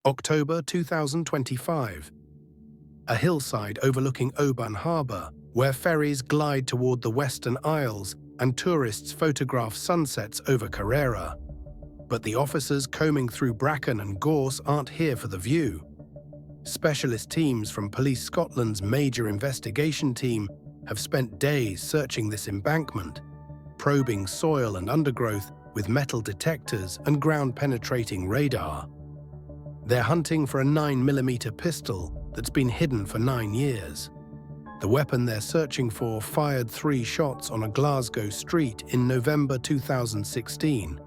October 2025. A hillside overlooking Oban harbour, where ferries glide toward the Western Isles and tourists photograph sunsets over Carrera. But the officers combing through bracken and gorse aren't here for the view. Specialist teams from Police Scotland's major investigation team have spent days searching this embankment, probing soil and undergrowth with metal detectors and ground-penetrating radar. They're hunting for a 9mm pistol that's been hidden for 9 years. The weapon they're searching for fired 3 shots on a Glasgow street in November 2016.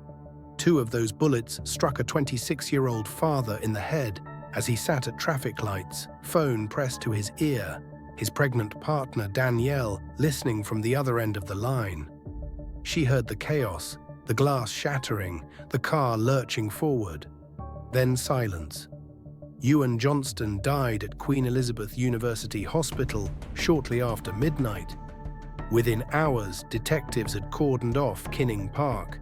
2 of those bullets struck a 26-year-old father in the head as he sat at traffic lights, phone pressed to his ear, his pregnant partner Danielle listening from the other end of the line. She heard the chaos, the glass shattering, the car lurching forward. Then silence. Euan Johnston died at Queen Elizabeth University Hospital shortly after midnight. Within hours, detectives had cordoned off Kinning Park,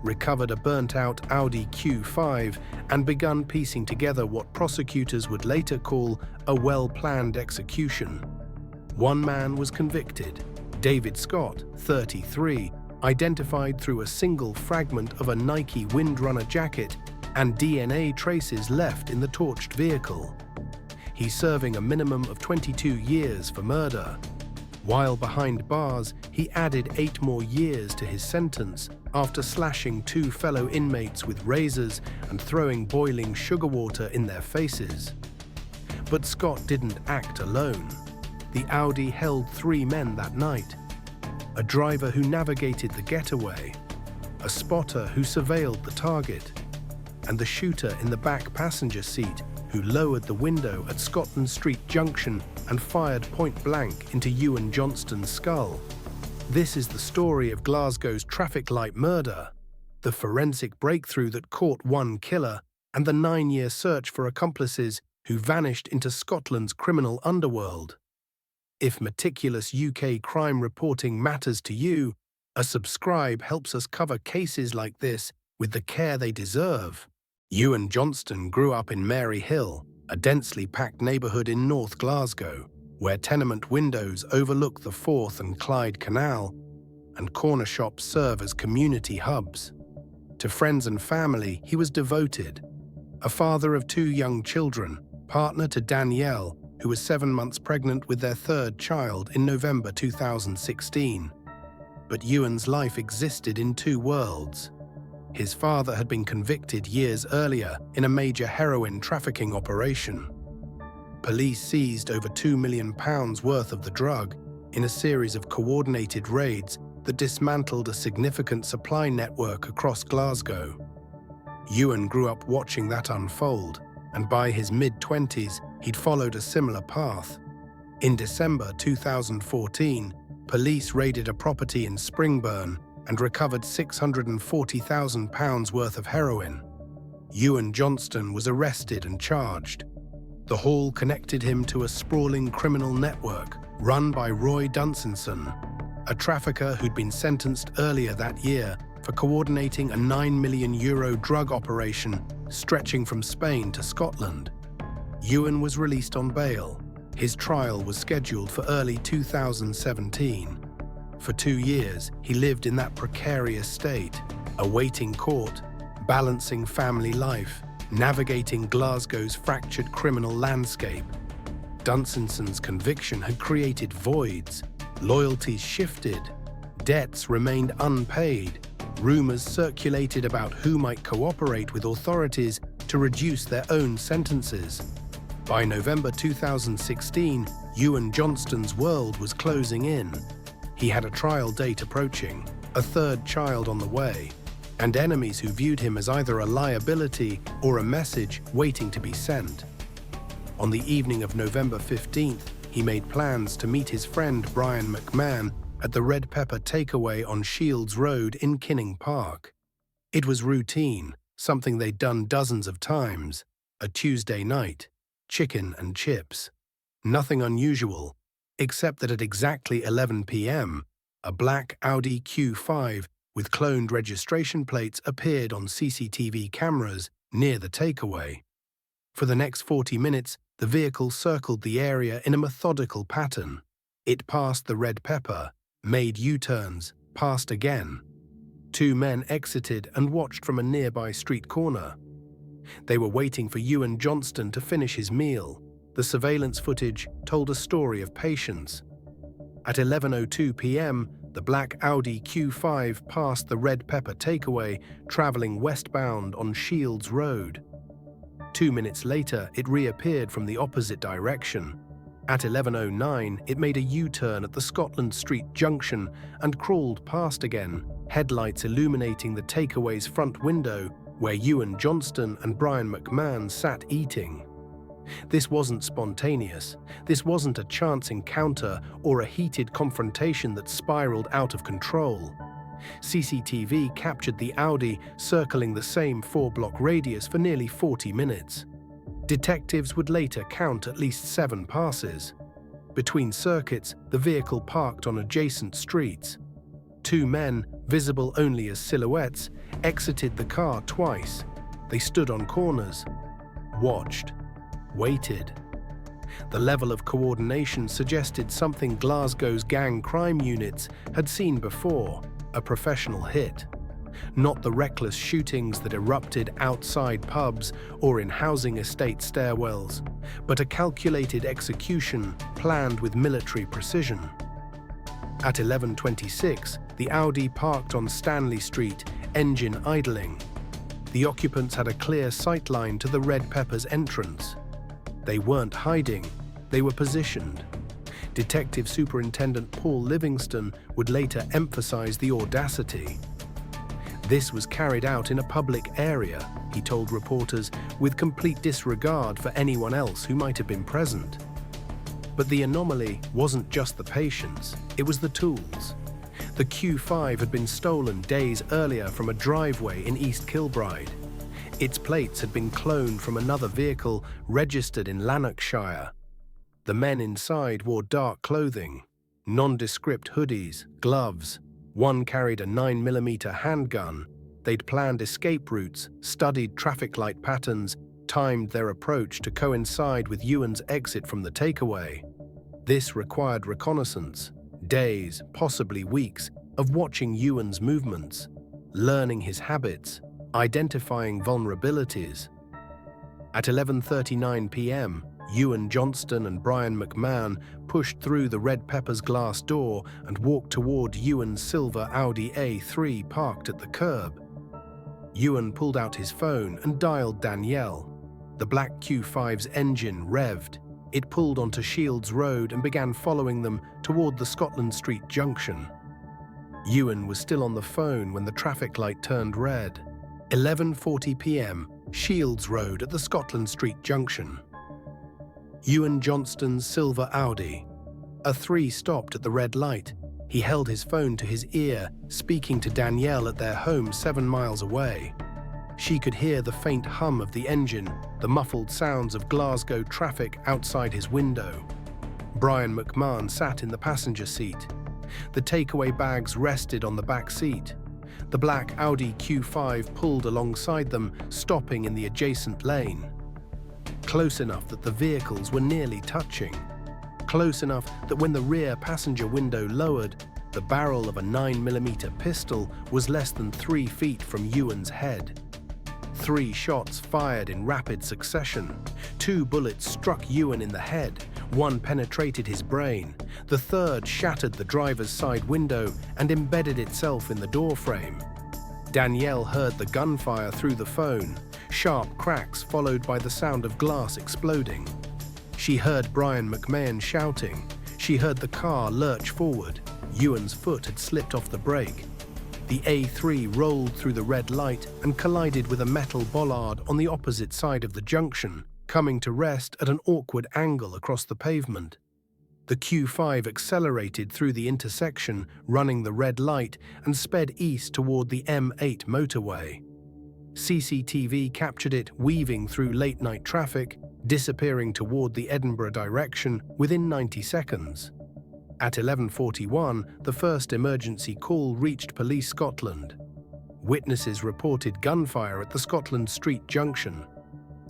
recovered a burnt-out Audi Q5, and begun piecing together what prosecutors would later call a well-planned execution. One man was convicted, David Scott, 33, identified through a single fragment of a Nike Windrunner jacket and DNA traces left in the torched vehicle. He's serving a minimum of 22 years for murder. While behind bars, he added 8 more years to his sentence after slashing 2 fellow inmates with razors and throwing boiling sugar water in their faces. But Scott didn't act alone. The Audi held 3 men that night: a driver who navigated the getaway, a spotter who surveilled the target, and the shooter in the back passenger seat who lowered the window at Scotland Street Junction and fired point-blank into Euan Johnston's skull. This is the story of Glasgow's traffic light murder, the forensic breakthrough that caught one killer, and the 9-year search for accomplices who vanished into Scotland's criminal underworld. If meticulous UK crime reporting matters to you, a subscribe helps us cover cases like this with the care they deserve. Euan Johnston grew up in Mary Hill, a densely packed neighbourhood in North Glasgow, where tenement windows overlook the Forth and Clyde Canal, and corner shops serve as community hubs. To friends and family, he was devoted. A father of 2 young children, partner to Danielle, who was 7 months pregnant with their 3rd child in November 2016. But Euan's life existed in 2 worlds. His father had been convicted years earlier in a major heroin trafficking operation. Police seized over £2 million worth of the drug in a series of coordinated raids that dismantled a significant supply network across Glasgow. Euan grew up watching that unfold, and by his mid-20s, he'd followed a similar path. In December 2014, police raided a property in Springburn and recovered £640,000 worth of heroin. Euan Johnston was arrested and charged. The haul connected him to a sprawling criminal network run by Roy Dunsinson, a trafficker who'd been sentenced earlier that year for coordinating a €9 million drug operation stretching from Spain to Scotland. Euan was released on bail. His trial was scheduled for early 2017. For 2 years, he lived in that precarious state, awaiting court, balancing family life, navigating Glasgow's fractured criminal landscape. Dunsinson's conviction had created voids, loyalties shifted, debts remained unpaid, rumors circulated about who might cooperate with authorities to reduce their own sentences. By November 2016, Euan Johnston's world was closing in. He had a trial date approaching, a 3rd child on the way, and enemies who viewed him as either a liability or a message waiting to be sent. On the evening of November 15th, he made plans to meet his friend Brian McMahon at the Red Pepper Takeaway on Shields Road in Kinning Park. It was routine, something they'd done dozens of times. A Tuesday night, chicken and chips. Nothing unusual, except that at exactly 11 p.m., a black Audi Q5 with cloned registration plates appeared on CCTV cameras near the takeaway. For the next 40 minutes, the vehicle circled the area in a methodical pattern. It passed the red pepper, made U-turns, passed again. 2 men exited and watched from a nearby street corner. They were waiting for Euan Johnston to finish his meal. The surveillance footage told a story of patience. At 11:02 p.m., the black Audi Q5 passed the red pepper takeaway, traveling westbound on Shields Road. 2 minutes later, it reappeared from the opposite direction. At 11:09, it made a U-turn at the Scotland Street junction and crawled past again, headlights illuminating the takeaway's front window where Euan Johnston and Brian McMahon sat eating. This wasn't spontaneous. This wasn't a chance encounter or a heated confrontation that spiraled out of control. CCTV captured the Audi circling the same 4-block radius for nearly 40 minutes. Detectives would later count at least 7 passes. Between circuits, the vehicle parked on adjacent streets. 2 men, visible only as silhouettes, exited the car twice. They stood on corners, watched, waited. The level of coordination suggested something Glasgow's gang crime units had seen before, a professional hit. Not the reckless shootings that erupted outside pubs or in housing estate stairwells, but a calculated execution planned with military precision. At 11:26, the Audi parked on Stanley Street, engine idling. The occupants had a clear sightline to the Red Pepper's entrance. They weren't hiding, they were positioned. Detective Superintendent Paul Livingston would later emphasize the audacity. This was carried out in a public area, he told reporters, with complete disregard for anyone else who might have been present. But the anomaly wasn't just the patience, it was the tools. The Q5 had been stolen days earlier from a driveway in East Kilbride. Its plates had been cloned from another vehicle registered in Lanarkshire. The men inside wore dark clothing, nondescript hoodies, gloves. One carried a 9mm handgun. They'd planned escape routes, studied traffic light patterns, timed their approach to coincide with Euan's exit from the takeaway. This required reconnaissance, days, possibly weeks, of watching Euan's movements, learning his habits, identifying vulnerabilities. At 11:39 p.m., Euan Johnston and Brian McMahon pushed through the Red Pepper's glass door and walked toward Euan's silver Audi A3 parked at the curb. Euan pulled out his phone and dialed Danielle. The black Q5's engine revved. It pulled onto Shields Road and began following them toward the Scotland Street junction. Euan was still on the phone when the traffic light turned red. 11:40 p.m., Shields Road at the Scotland Street junction. Euan Johnston's silver Audi. A 3 stopped at the red light. He held his phone to his ear, speaking to Danielle at their home 7 miles away. She could hear the faint hum of the engine, the muffled sounds of Glasgow traffic outside his window. Brian McMahon sat in the passenger seat. The takeaway bags rested on the back seat. The black Audi Q5 pulled alongside them, stopping in the adjacent lane. Close enough that the vehicles were nearly touching. Close enough that when the rear passenger window lowered, the barrel of a 9mm pistol was less than 3 feet from Euan's head. 3 shots fired in rapid succession. 2 bullets struck Euan in the head. 1 penetrated his brain. The 3rd shattered the driver's side window and embedded itself in the doorframe. Danielle heard the gunfire through the phone, sharp cracks followed by the sound of glass exploding. She heard Brian McMahon shouting. She heard the car lurch forward. Euan's foot had slipped off the brake. The A3 rolled through the red light and collided with a metal bollard on the opposite side of the junction, coming to rest at an awkward angle across the pavement. The Q5 accelerated through the intersection, running the red light, and sped east toward the M8 motorway. CCTV captured it weaving through late-night traffic, disappearing toward the Edinburgh direction within 90 seconds. At 11:41, the first emergency call reached Police Scotland. Witnesses reported gunfire at the Scotland Street junction.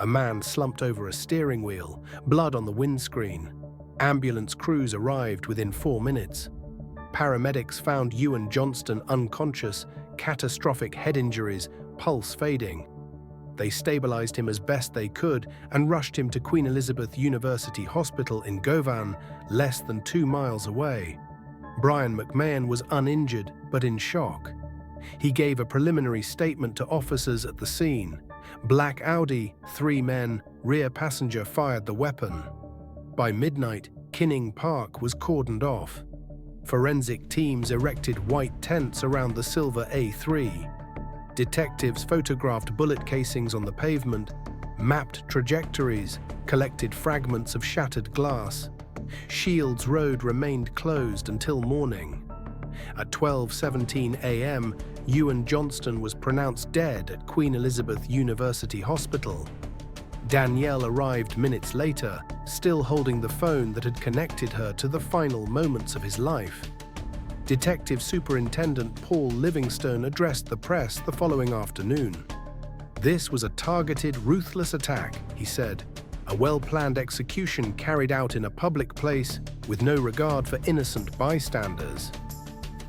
A man slumped over a steering wheel, blood on the windscreen. Ambulance crews arrived within 4 minutes. Paramedics found Euan Johnston unconscious, catastrophic head injuries, pulse fading. They stabilized him as best they could and rushed him to Queen Elizabeth University Hospital in Oban, less than 2 miles away. Brian McMahon was uninjured but in shock. He gave a preliminary statement to officers at the scene. Black Audi, 3 men, rear passenger fired the weapon. By midnight, Kinning Park was cordoned off. Forensic teams erected white tents around the silver A3. Detectives photographed bullet casings on the pavement, mapped trajectories, collected fragments of shattered glass. Shields Road remained closed until morning. At 12:17 a.m., Euan Johnston was pronounced dead at Queen Elizabeth University Hospital. Danielle arrived minutes later, still holding the phone that had connected her to the final moments of his life. Detective Superintendent Paul Livingstone addressed the press the following afternoon. "This was a targeted, ruthless attack," he said. "A well-planned execution carried out in a public place with no regard for innocent bystanders."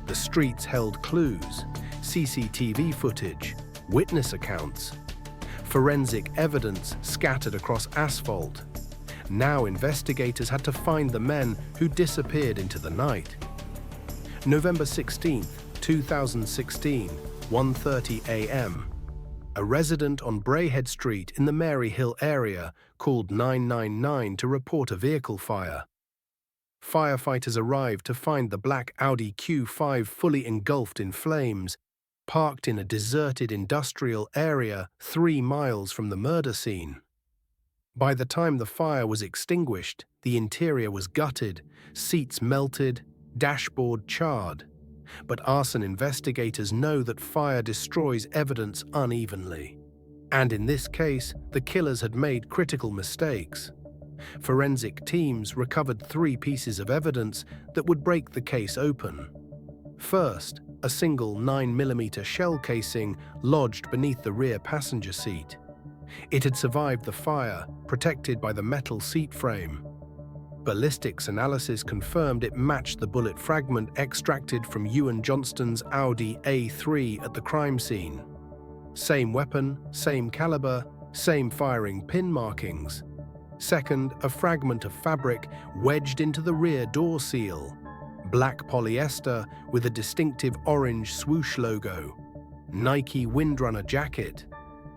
The streets held clues, CCTV footage, witness accounts, forensic evidence scattered across asphalt. Now investigators had to find the men who disappeared into the night. November 16, 2016, 1:30 a.m. A resident on Brayhead Street in the Maryhill area called 999 to report a vehicle fire. Firefighters arrived to find the black Audi Q5 fully engulfed in flames, parked in a deserted industrial area 3 miles from the murder scene. By the time the fire was extinguished, the interior was gutted, seats melted, dashboard charred. But arson investigators know that fire destroys evidence unevenly. And in this case, the killers had made critical mistakes. Forensic teams recovered 3 pieces of evidence that would break the case open. First, a single 9mm shell casing lodged beneath the rear passenger seat. It had survived the fire, protected by the metal seat frame. Ballistics analysis confirmed it matched the bullet fragment extracted from Euan Johnston's Audi A3 at the crime scene. Same weapon, same caliber, same firing pin markings. Second, a fragment of fabric wedged into the rear door seal. Black polyester with a distinctive orange swoosh logo. Nike Windrunner jacket.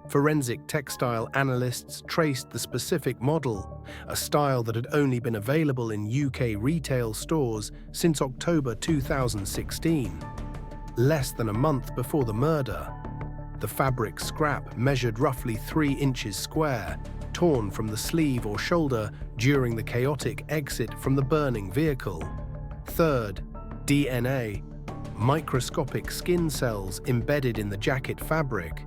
Forensic textile analysts traced the specific model, a style that had only been available in UK retail stores since October 2016. Less than a month before the murder. The fabric scrap measured roughly 3 inches square, torn from the sleeve or shoulder during the chaotic exit from the burning vehicle. Third, DNA. Microscopic skin cells embedded in the jacket fabric.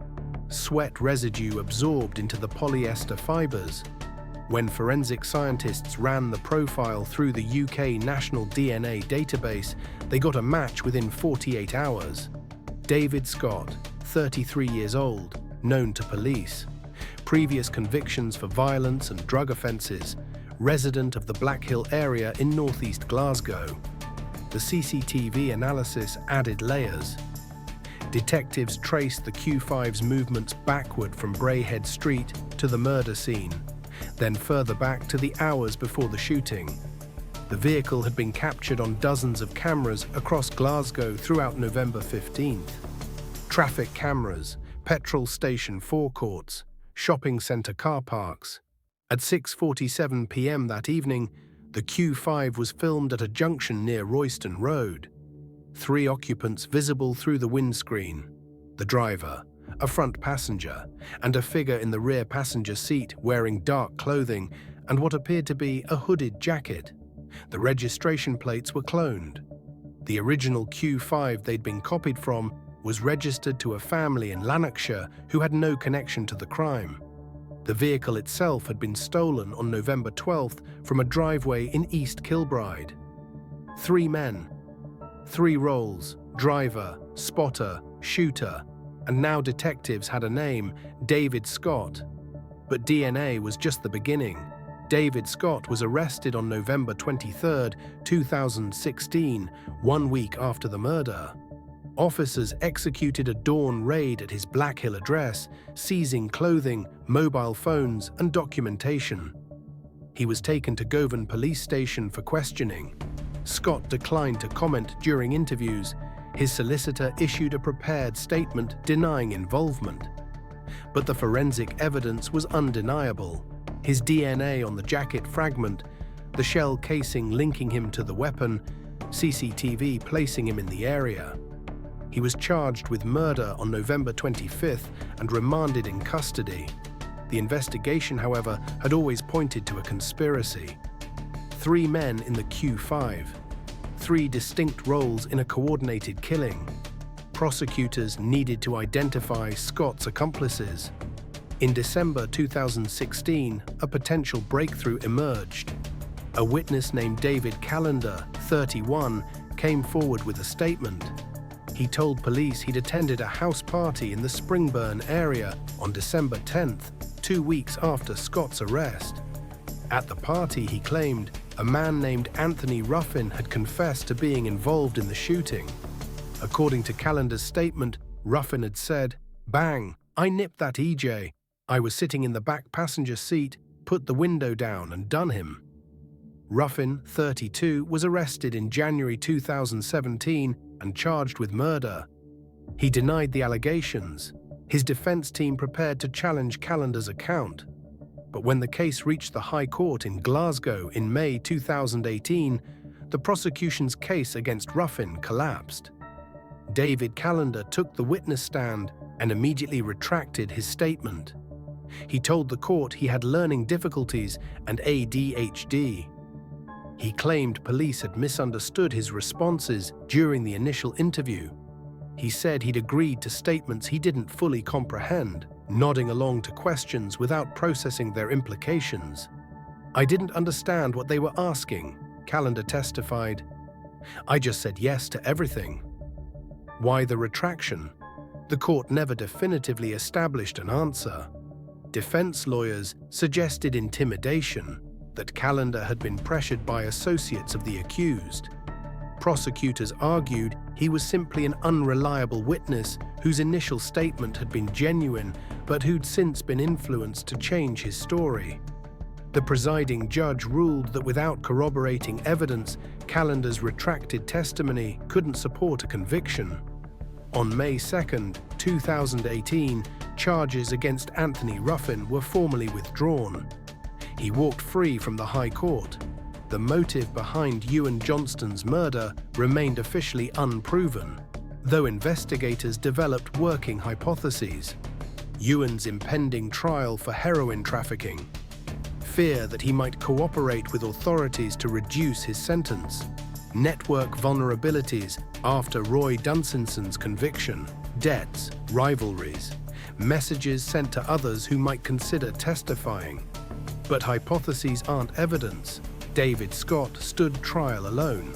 Sweat residue absorbed into the polyester fibers. When forensic scientists ran the profile through the UK National DNA Database, they got a match within 48 hours. David Scott, 33 years old, known to police. Previous convictions for violence and drug offences, resident of the Black Hill area in northeast Glasgow. The CCTV analysis added layers. Detectives traced the Q5's movements backward from Brayhead Street to the murder scene, then further back to the hours before the shooting. The vehicle had been captured on dozens of cameras across Glasgow throughout November 15th. Traffic cameras, petrol station forecourts, shopping centre car parks. At 6:47 p.m. that evening, the Q5 was filmed at a junction near Royston Road. 3 occupants visible through the windscreen: the driver, a front passenger, and a figure in the rear passenger seat wearing dark clothing and what appeared to be a hooded jacket. The registration plates were cloned. The original Q5 they'd been copied from was registered to a family in Lanarkshire who had no connection to the crime. The vehicle itself had been stolen on November 12th from a driveway in East Kilbride. 3 men, 3 roles: driver, spotter, shooter, and now detectives had a name: David Scott. But DNA was just the beginning. David Scott was arrested on November 23, 2016, 1 week after the murder. Officers executed a dawn raid at his Black Hill address, seizing clothing, mobile phones, and documentation. He was taken to Govan police station for questioning. Scott declined to comment during interviews. His solicitor issued a prepared statement denying involvement. But the forensic evidence was undeniable. His DNA on the jacket fragment, the shell casing linking him to the weapon, CCTV placing him in the area. He was charged with murder on November 25th and remanded in custody. The investigation, however, had always pointed to a conspiracy. 3 men in the Q5. 3 distinct roles in a coordinated killing. Prosecutors needed to identify Scott's accomplices. In December 2016, a potential breakthrough emerged. A witness named David Callender, 31, came forward with a statement. He told police he'd attended a house party in the Springburn area on December 10th, 2 weeks after Scott's arrest. At the party, he claimed, a man named Anthony Ruffin had confessed to being involved in the shooting. According to Callender's statement, Ruffin had said, "Bang, I nipped that EJ. I was sitting in the back passenger seat, put the window down and done him." Ruffin, 32, was arrested in January 2017 and charged with murder. He denied the allegations. His defense team prepared to challenge Callender's account. But when the case reached the High Court in Glasgow in May 2018, the prosecution's case against Ruffin collapsed. David Callender took the witness stand and immediately retracted his statement. He told the court he had learning difficulties and ADHD. He claimed police had misunderstood his responses during the initial interview. He said he'd agreed to statements he didn't fully comprehend, nodding along to questions without processing their implications. "I didn't understand what they were asking," Callender testified. "I just said yes to everything." Why the retraction? The court never definitively established an answer. Defense lawyers suggested intimidation, that Callender had been pressured by associates of the accused. Prosecutors argued he was simply an unreliable witness whose initial statement had been genuine but who'd since been influenced to change his story. The presiding judge ruled that without corroborating evidence, Callender's retracted testimony couldn't support a conviction. On May 2, 2018, charges against Anthony Ruffin were formally withdrawn. He walked free from the High Court. The motive behind Euan Johnston's murder remained officially unproven, though investigators developed working hypotheses. Euan's impending trial for heroin trafficking, fear that he might cooperate with authorities to reduce his sentence, network vulnerabilities after Roy Dunsinson's conviction, debts, rivalries, messages sent to others who might consider testifying. But hypotheses aren't evidence. David Scott stood trial alone.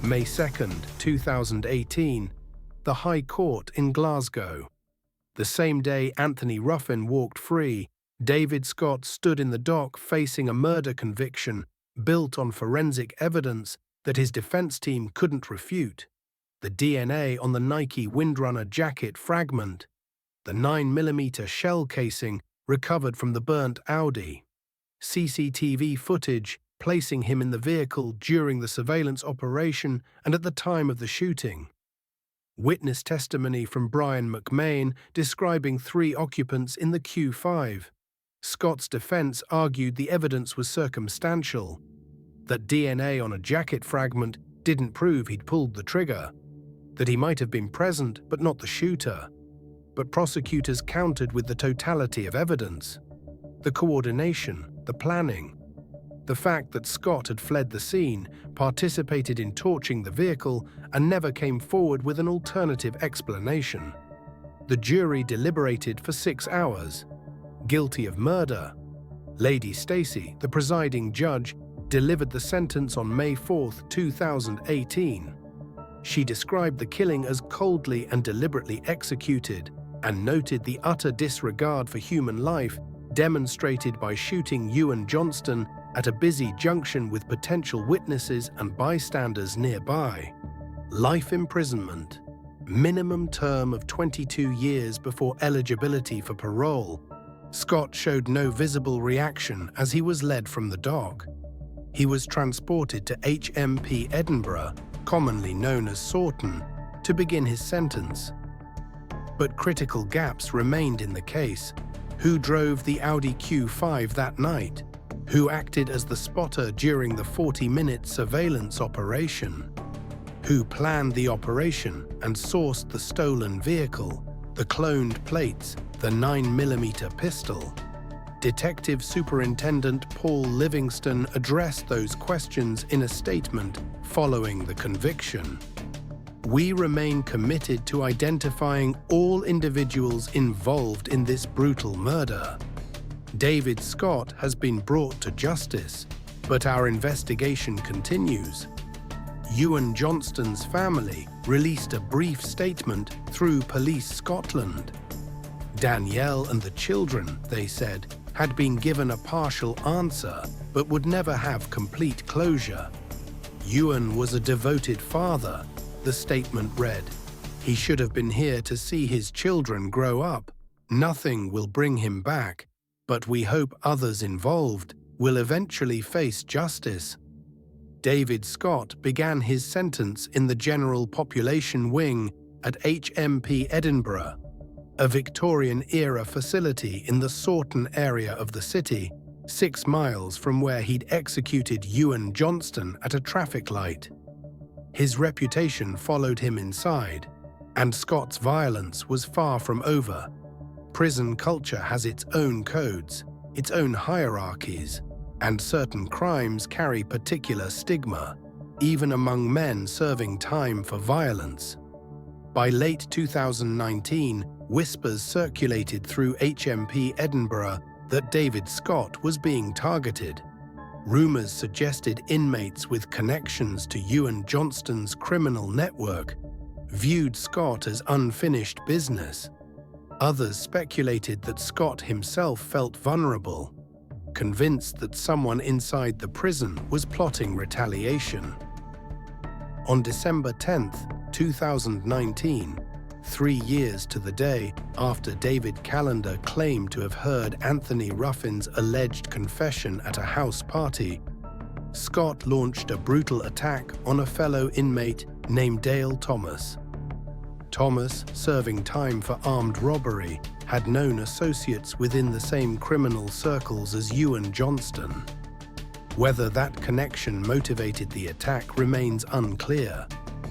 May 2, 2018, the High Court in Glasgow. The same day Anthony Ruffin walked free, David Scott stood in the dock facing a murder conviction built on forensic evidence that his defense team couldn't refute. The DNA on the Nike Windrunner jacket fragment, the 9mm shell casing recovered from the burnt Audi, CCTV footage placing him in the vehicle during the surveillance operation and at the time of the shooting. Witness testimony from Brian McMahon describing 3 occupants in the Q5. Scott's defense argued the evidence was circumstantial, that DNA on a jacket fragment didn't prove he'd pulled the trigger, that he might have been present but not the shooter. But prosecutors countered with the totality of evidence, the coordination, the planning, the fact that Scott had fled the scene, participated in torching the vehicle, and never came forward with an alternative explanation. The jury deliberated for 6 hours. Guilty of murder. Lady Stacey, the presiding judge, delivered the sentence on May 4, 2018. She described the killing as coldly and deliberately executed and noted the utter disregard for human life demonstrated by shooting Euan Johnston at a busy junction with potential witnesses and bystanders nearby. Life imprisonment, minimum term of 22 years before eligibility for parole. Scott showed no visible reaction as he was led from the dock. He was transported to HMP Edinburgh, commonly known as Sawton, to begin his sentence. But critical gaps remained in the case. Who drove the Audi Q5 that night? Who acted as the spotter during the 40-minute surveillance operation? Who planned the operation and sourced the stolen vehicle, the cloned plates, the 9mm pistol? Detective Superintendent Paul Livingston addressed those questions in a statement following the conviction. We remain committed to identifying all individuals involved in this brutal murder. David Scott has been brought to justice, but our investigation continues. Euan Johnston's family released a brief statement through Police Scotland. Danielle and the children, they said, had been given a partial answer but would never have complete closure. Euan was a devoted father, the statement read. He should have been here to see his children grow up. Nothing will bring him back, but we hope others involved will eventually face justice. David Scott began his sentence in the General Population Wing at HMP Edinburgh, a Victorian-era facility in the Sawton area of the city, 6 miles from where he'd executed Euan Johnston at a traffic light. His reputation followed him inside, and Scott's violence was far from over. Prison culture has its own codes, its own hierarchies, and certain crimes carry particular stigma, even among men serving time for violence. By late 2019, whispers circulated through HMP Edinburgh that David Scott was being targeted. Rumours suggested inmates with connections to Euan Johnston's criminal network viewed Scott as unfinished business. Others speculated that Scott himself felt vulnerable, convinced that someone inside the prison was plotting retaliation. On December 10, 2019, 3 years to the day after David Callender claimed to have heard Anthony Ruffin's alleged confession at a house party, Scott launched a brutal attack on a fellow inmate named Dale Thomas. Thomas, serving time for armed robbery, had known associates within the same criminal circles as Euan Johnston. Whether that connection motivated the attack remains unclear,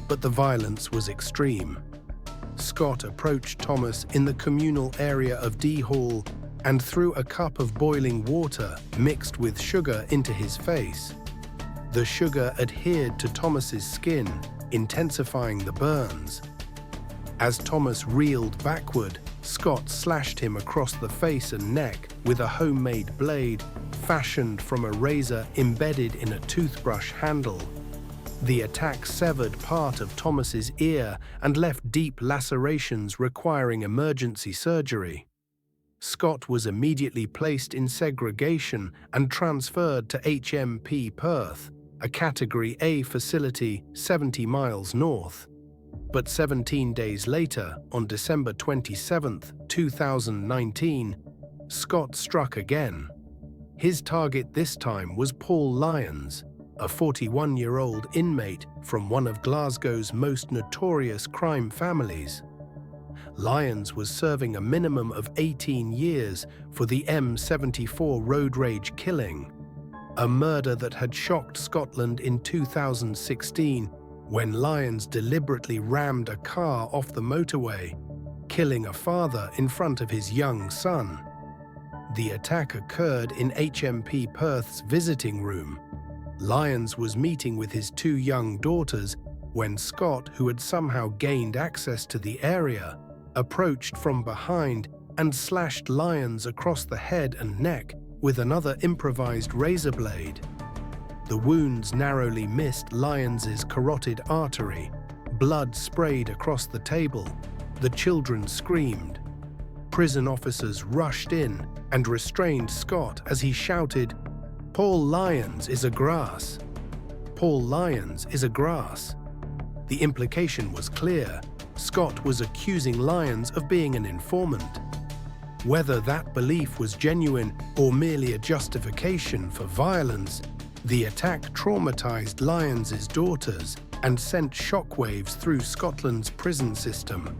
but the violence was extreme. Scott approached Thomas in the communal area of D Hall and threw a cup of boiling water mixed with sugar into his face. The sugar adhered to Thomas's skin, intensifying the burns. As Thomas reeled backward, Scott slashed him across the face and neck with a homemade blade fashioned from a razor embedded in a toothbrush handle. The attack severed part of Thomas's ear and left deep lacerations requiring emergency surgery. Scott was immediately placed in segregation and transferred to HMP Perth, a Category A facility 70 miles north. But 17 days later, on December 27, 2019, Scott struck again. His target this time was Paul Lyons, a 41-year-old inmate from one of Glasgow's most notorious crime families. Lyons was serving a minimum of 18 years for the M74 road rage killing, a murder that had shocked Scotland in 2016 when Lyons deliberately rammed a car off the motorway, killing a father in front of his young son. The attack occurred in HMP Perth's visiting room. Lyons was meeting with his 2 young daughters when Scott, who had somehow gained access to the area, approached from behind and slashed Lyons across the head and neck with another improvised razor blade. The wounds narrowly missed Lyons's carotid artery. Blood sprayed across the table. The children screamed. Prison officers rushed in and restrained Scott as he shouted, "Paul Lyons is a grass. Paul Lyons is a grass." The implication was clear. Scott was accusing Lyons of being an informant. Whether that belief was genuine or merely a justification for violence, the attack traumatized Lyons's daughters and sent shockwaves through Scotland's prison system.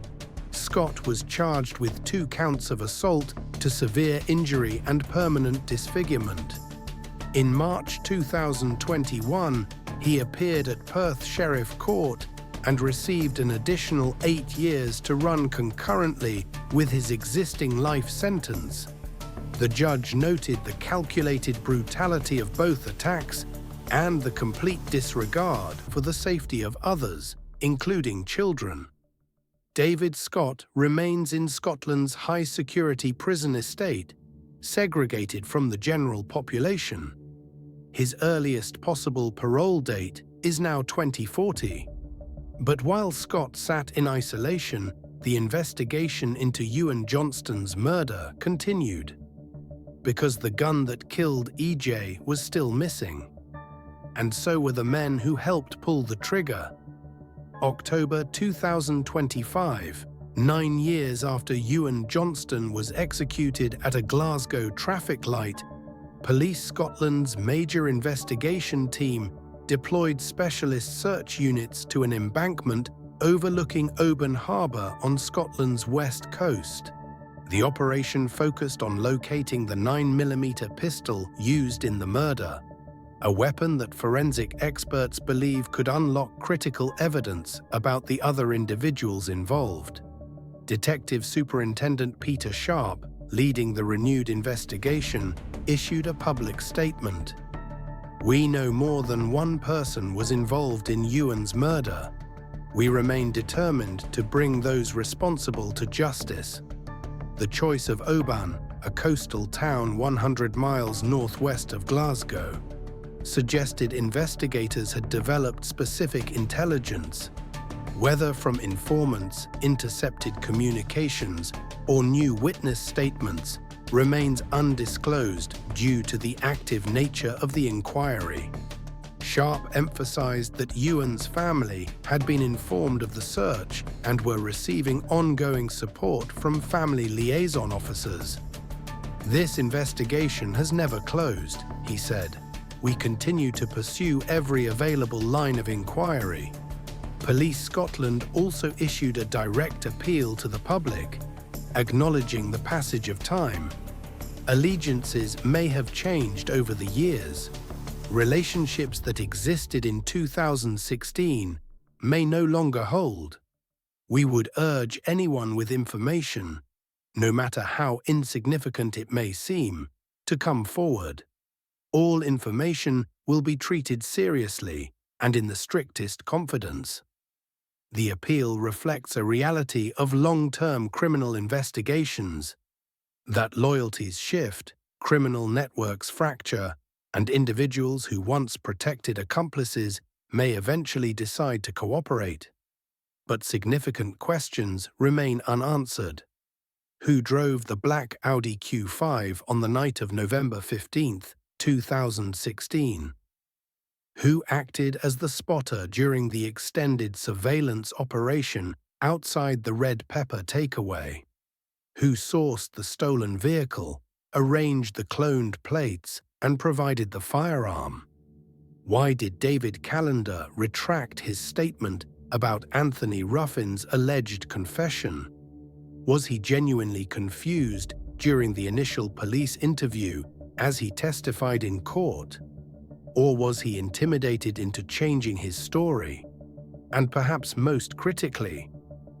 Scott was charged with 2 counts of assault to severe injury and permanent disfigurement. In March 2021, he appeared at Perth Sheriff Court and received an additional 8 years to run concurrently with his existing life sentence. The judge noted the calculated brutality of both attacks and the complete disregard for the safety of others, including children. David Scott remains in Scotland's high-security prison estate, segregated from the general population. His earliest possible parole date is now 2040. But while Scott sat in isolation, the investigation into Euan Johnston's murder continued, because the gun that killed EJ was still missing. And so were the men who helped pull the trigger. October 2025, 9 years after Euan Johnston was executed at a Glasgow traffic light, Police Scotland's major investigation team deployed specialist search units to an embankment overlooking Oban harbour on Scotland's west coast. The operation focused on locating the 9-millimetre pistol used in the murder, a weapon that forensic experts believe could unlock critical evidence about the other individuals involved. Detective Superintendent Peter Sharp, leading the renewed investigation, issued a public statement. "We know more than one person was involved in Euan's murder. We remain determined to bring those responsible to justice." The choice of Oban, a coastal town 100 miles northwest of Glasgow, suggested investigators had developed specific intelligence. Whether from informants, intercepted communications, or new witness statements, remains undisclosed due to the active nature of the inquiry. Sharp emphasized that Euan's family had been informed of the search and were receiving ongoing support from family liaison officers. "This investigation has never closed," he said. "We continue to pursue every available line of inquiry." Police Scotland also issued a direct appeal to the public, acknowledging the passage of time. Allegiances may have changed over the years. Relationships that existed in 2016 may no longer hold. We would urge anyone with information, no matter how insignificant it may seem, to come forward. All information will be treated seriously and in the strictest confidence. The appeal reflects a reality of long-term criminal investigations, that loyalties shift, criminal networks fracture, and individuals who once protected accomplices may eventually decide to cooperate. But significant questions remain unanswered. Who drove the black Audi Q5 on the night of November 15, 2016? Who acted as the spotter during the extended surveillance operation outside the Red Pepper takeaway? Who sourced the stolen vehicle, arranged the cloned plates, and provided the firearm? Why did David Callender retract his statement about Anthony Ruffin's alleged confession? Was he genuinely confused during the initial police interview as he testified in court? Or was he intimidated into changing his story? And perhaps most critically,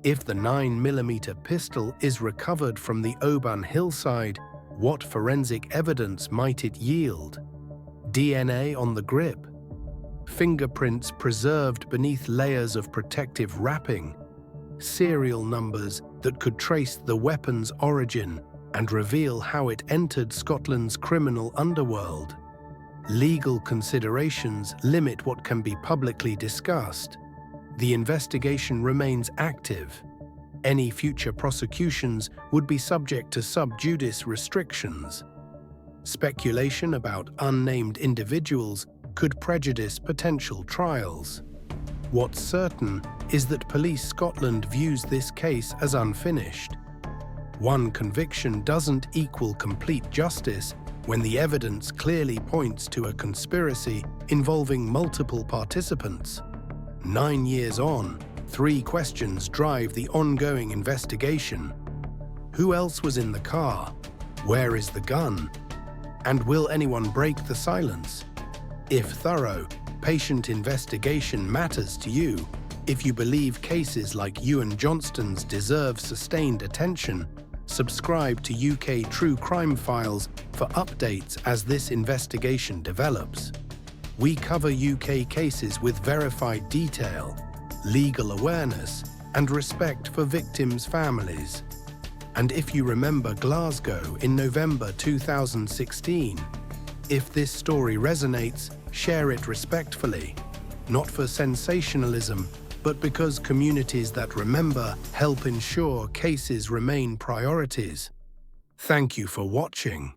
if the 9-millimetre pistol is recovered from the Oban hillside, what forensic evidence might it yield? DNA on the grip? Fingerprints preserved beneath layers of protective wrapping? Serial numbers that could trace the weapon's origin and reveal how it entered Scotland's criminal underworld? Legal considerations limit what can be publicly discussed. The investigation remains active. Any future prosecutions would be subject to sub judice restrictions. Speculation about unnamed individuals could prejudice potential trials. What's certain is that Police Scotland views this case as unfinished. One conviction doesn't equal complete justice when the evidence clearly points to a conspiracy involving multiple participants. 9 years on, 3 questions drive the ongoing investigation. Who else was in the car? Where is the gun? And will anyone break the silence? If thorough, patient investigation matters to you, if you believe cases like Euan Johnston's deserve sustained attention, subscribe to UK True Crime Files for updates as this investigation develops. We cover UK cases with verified detail, legal awareness, and respect for victims' families. And if you remember Glasgow in November 2016, if this story resonates, share it respectfully, not for sensationalism, but because communities that remember help ensure cases remain priorities. Thank you for watching.